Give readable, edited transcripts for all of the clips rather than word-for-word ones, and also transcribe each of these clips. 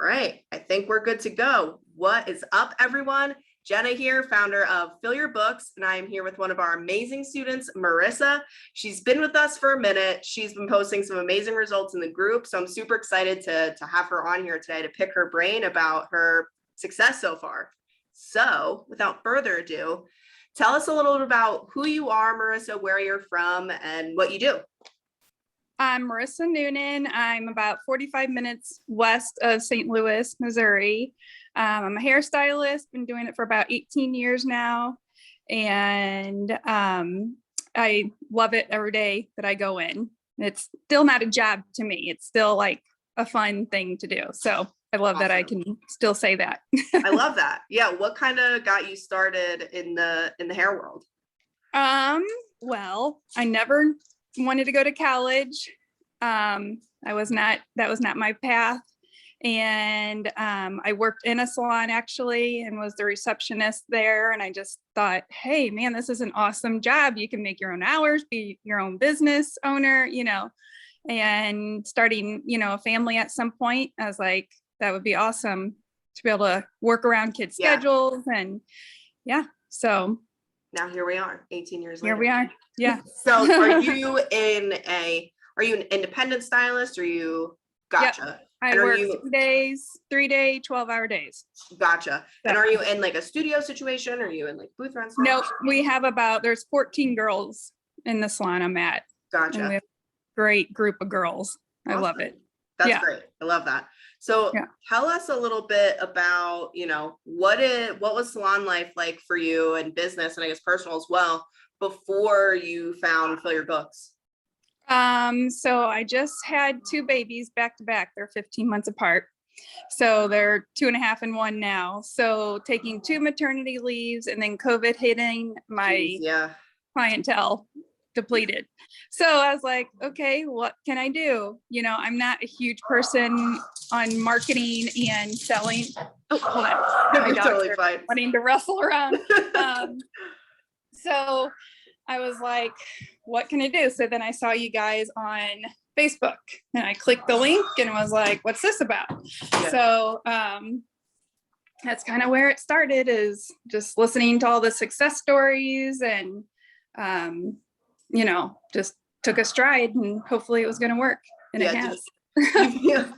right, I think we're good to go. What is up, everyone? Jenna here, founder of Fill Your Books, and I am here with one of our amazing students, Marissa. She's been with us for a minute. She's been posting some amazing results in the group, so I'm super excited to have her on here today to pick her brain about her success so far. So without further ado, tell us a little bit about who you are, Marissa, where you're from, and what you do. I'm Marissa Noonan. I'm about 45 minutes west of St. Louis, Missouri. I'm a hairstylist, been doing it for about 18 years now. And I love it every day that I go in. It's still not a job to me. It's still like a fun thing to do. So I love that I can still say that. I love that. Yeah. What kind of got you started in the hair world? Well, I never wanted to go to college. That was not my path. And I worked in a salon actually and was the receptionist there. And I just thought, hey, man, this is an awesome job. You can make your own hours, be your own business owner, and starting, a family at some point. I was like, that would be awesome to be able to work around kids' schedules. And so now here we are, 18 years later. Here we are. Yeah. So are you an independent stylist or you gotcha? Yep. I work 3-day, 12-hour days. Gotcha. So, and are you in like a studio situation? Or are you in like booth rents? Nope. We have there's 14 girls in the salon I'm at. Gotcha. And we have a great group of girls. Awesome. I love it. That's great. I love that. So tell us a little bit about, what was salon life like for you and business and I guess personal as well before you found Fill Your Books? So I just had 2 babies back to back. They're 15 months apart. So they're 2.5 and 1 now. So taking 2 maternity leaves and then COVID hitting, my clientele depleted. So I was like, okay, what can I do? I'm not a huge person on marketing and selling. Oh, hold on. You're totally fine. Wanting to rustle around. So I was like, what can I do? So then I saw you guys on Facebook and I clicked the link and was like, what's this about? Yeah. So that's kind of where it started, is just listening to all the success stories and, just took a stride and hopefully it was going to work. And it has.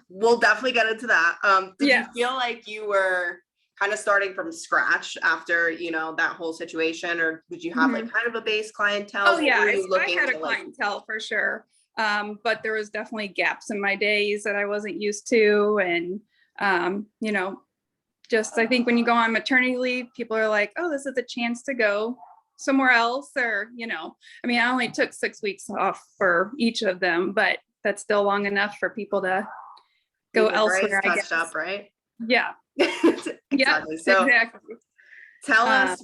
We'll definitely get into that. Did you feel like you were kind of starting from scratch after, that whole situation, or did you have like kind of a base clientele? Oh yeah, I had a clientele for sure. But there was definitely gaps in my days that I wasn't used to. And, just, I think when you go on maternity leave, people are like, oh, this is a chance to go somewhere else. Or, I only took 6 weeks off for each of them, but that's still long enough for people to go elsewhere. I guess. Up, right? Yeah. Exactly. So exactly. Tell us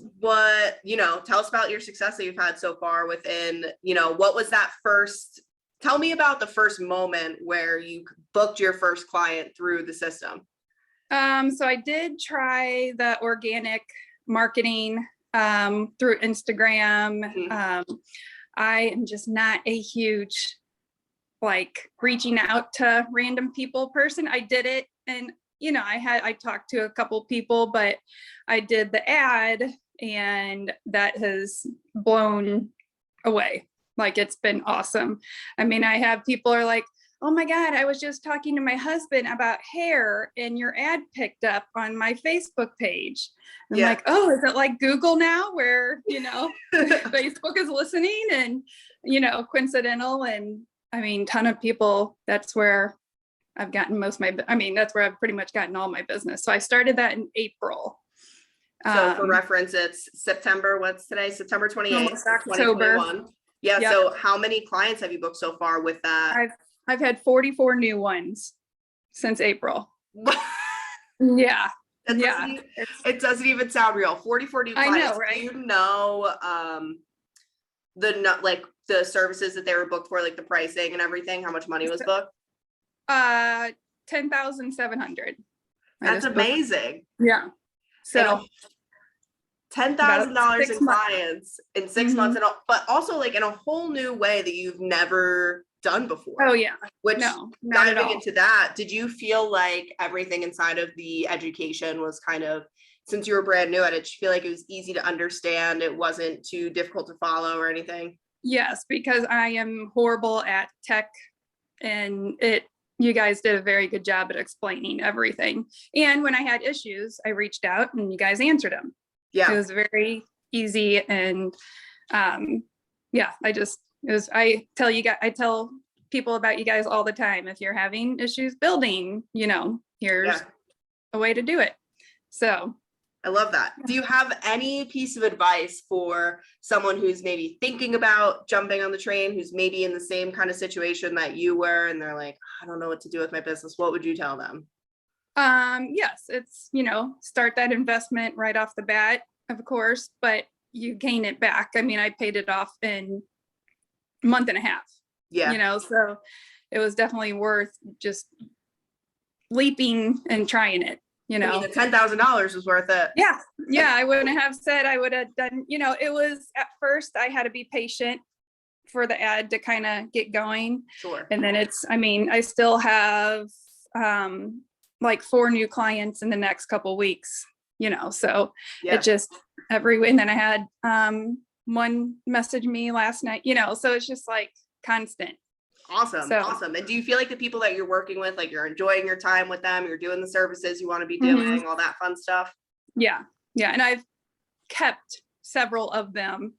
tell us about your success that you've had so far within, what was that tell me about the first moment where you booked your first client through the system. So I did try the organic marketing through Instagram. Mm-hmm. I am just not a huge reaching out to random people person. I did it and I talked to a couple people, but I did the ad and that has blown away. It's been awesome. I have people are like, oh my God, I was just talking to my husband about hair and your ad picked up on my Facebook page. I'm like, oh, is it like Google now where, Facebook is listening and, coincidental. And ton of people, that's where I've gotten that's where I've pretty much gotten all my business. So I started that in April. So for reference, it's September, what's today? September 28th, October. 2021. Yeah. Yep. So how many clients have you booked so far with that? I've had 44 new ones since April. Yeah. It doesn't even sound real. 44 new clients. I know, right? Do you know the services that they were booked for, like the pricing and everything, how much money was booked? $10,700. That's amazing. Yeah. So $10,000 in clients in 6 months, but also in a whole new way that you've never done before. Oh yeah. Which, No, not at diving all. into that, did you feel like everything inside of the education was kind of, since you were brand new at it, did you feel like it was easy to understand? It wasn't too difficult to follow or anything? Yes, because I am horrible at tech, and you guys did a very good job at explaining everything. And when I had issues, I reached out and you guys answered them. Yeah. It was very easy. And yeah, I tell people about you guys all the time. If you're having issues building, here's a way to do it. So I love that. Do you have any piece of advice for someone who's maybe thinking about jumping on the train, who's maybe in the same kind of situation that you were, and they're like, I don't know what to do with my business? What would you tell them? Yes, it's, start that investment right off the bat, of course, but you gain it back. I mean, I paid it off in a month and a half. Yeah. So it was definitely worth just leaping and trying it. I mean, the $10,000 was worth it. Yeah. I wouldn't have said I would have done, it was at first I had to be patient for the ad to kind of get going. Sure. And then I still have like 4 new clients in the next couple weeks, so it just and then I had one message me last night, so it's just like constant. Awesome. Awesome. And do you feel like the people that you're working with, like you're enjoying your time with them, you're doing the services you want to be doing, all that fun stuff? Yeah. And I've kept several of them,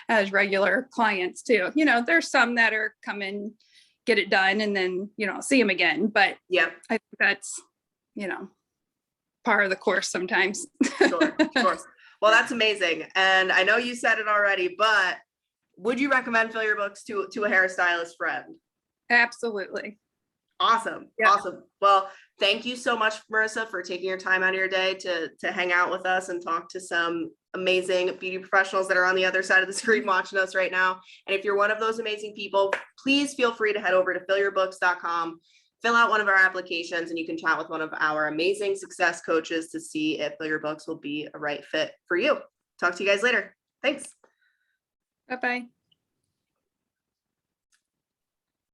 as regular clients too. There's some that are come in, get it done, and then, see them again. But I think that's, part of the course sometimes. Sure. Well, that's amazing. And I know you said it already, but would you recommend Fill Your Books to a hairstylist friend? Absolutely. Awesome. Yeah. Awesome. Well, thank you so much, Marissa, for taking your time out of your day to hang out with us and talk to some amazing beauty professionals that are on the other side of the screen watching us right now. And if you're one of those amazing people, please feel free to head over to FillYourBooks.com, fill out one of our applications, and you can chat with one of our amazing success coaches to see if Fill Your Books will be a right fit for you. Talk to you guys later. Thanks. Bye-bye.